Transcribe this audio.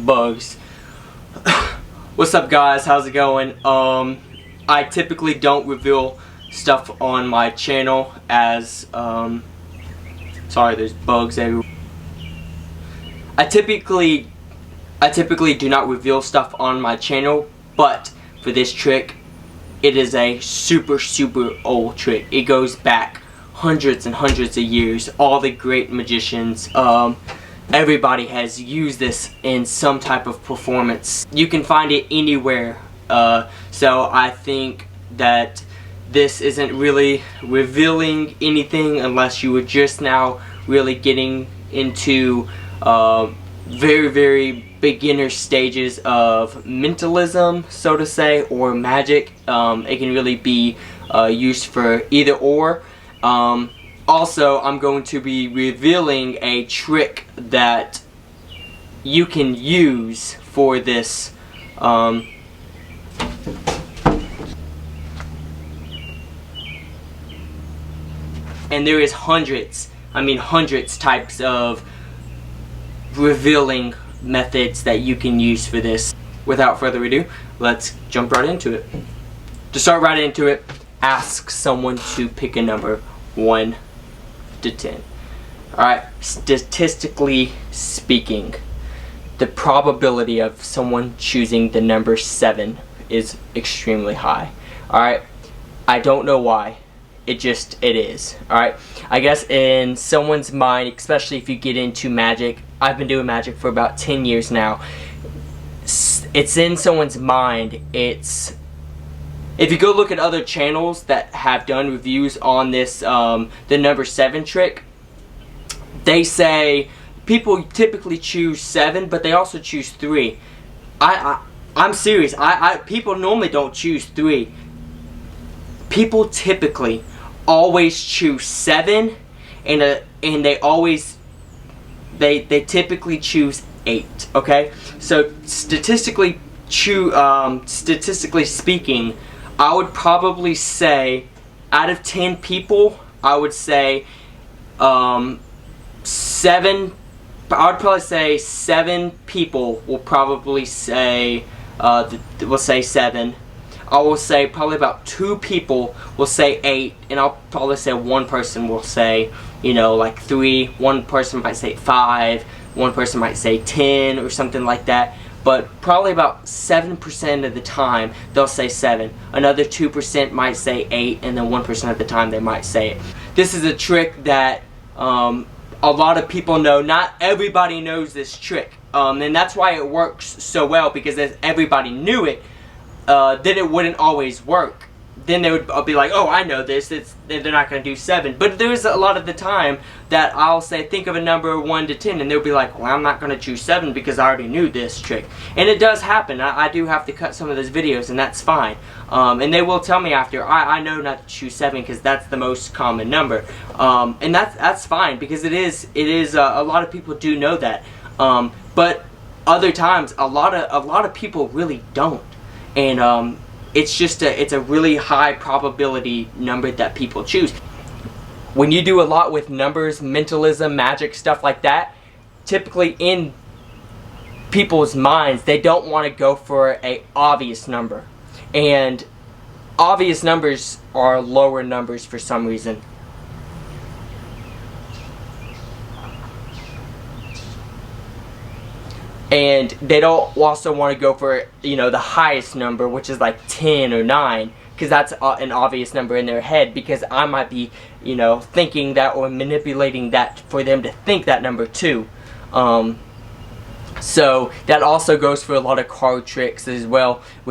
bugs. What's up, guys? How's it going? I typically don't reveal stuff on my channel as sorry, there's bugs everywhere. I typically do not reveal stuff on my channel, but for this trick, it is a super old trick. It goes back hundreds and hundreds of years. All the great magicians, everybody has used this in some type of performance. You can find it anywhere. So I think that this isn't really revealing anything unless you were just now really getting into very beginner stages of mentalism, so to say, or magic. It can really be used for either or. Also, I'm going to be revealing a trick that you can use for this. And there is hundreds types of revealing methods that you can use for this. Without further ado, let's jump right into it. To start right into it, ask someone to pick a number 1 to 10. Alright, statistically speaking, the probability of someone choosing the number 7 is extremely high. Alright, I don't know why. It is. Alright, I guess in someone's mind, especially if you get into magic, I've been doing magic for about 10 years now. It's in someone's mind. If you go look at other channels that have done reviews on this, the number 7 trick, they say people typically choose 7, but they also choose 3. I'm serious. People normally don't choose 3. People typically always choose 7, and they typically choose 8. Okay, so statistically speaking, I would probably say out of 10 people, I would say 7. I would probably say 7 people will probably say will say 7. I will say probably about 2 people will say 8, and I'll probably say 1 person will say, you know, like 3. 1 person might say 5. 1 person might say 10 or something like that. But probably about 7% of the time they'll say 7. Another 2% might say 8, and then 1% of the time they might say it. This is a trick that a lot of people know. Not everybody knows this trick, and that's why it works so well, because if everybody knew it, then it wouldn't always work. Then they would be like, oh, I know this, they're not going to do 7. But there's a lot of the time that I'll say, think of a number 1 to 10, and they'll be like, well, I'm not going to choose 7 because I already knew this trick. And it does happen. I do have to cut some of those videos, and that's fine. And they will tell me after, I know not to choose 7 because that's the most common number. And that's fine, because it is a lot of people do know that. But other times, a lot of people really don't. And it's a really high probability number that people choose. When you do a lot with numbers, mentalism, magic, stuff like that, typically in people's minds, they don't want to go for an obvious number. And obvious numbers are lower numbers for some reason. And they don't also want to go for, you know, the highest number, which is like 10 or 9, because that's an obvious number in their head, because I might be, you know, thinking that or manipulating that for them to think that number too. So that also goes for a lot of card tricks as well.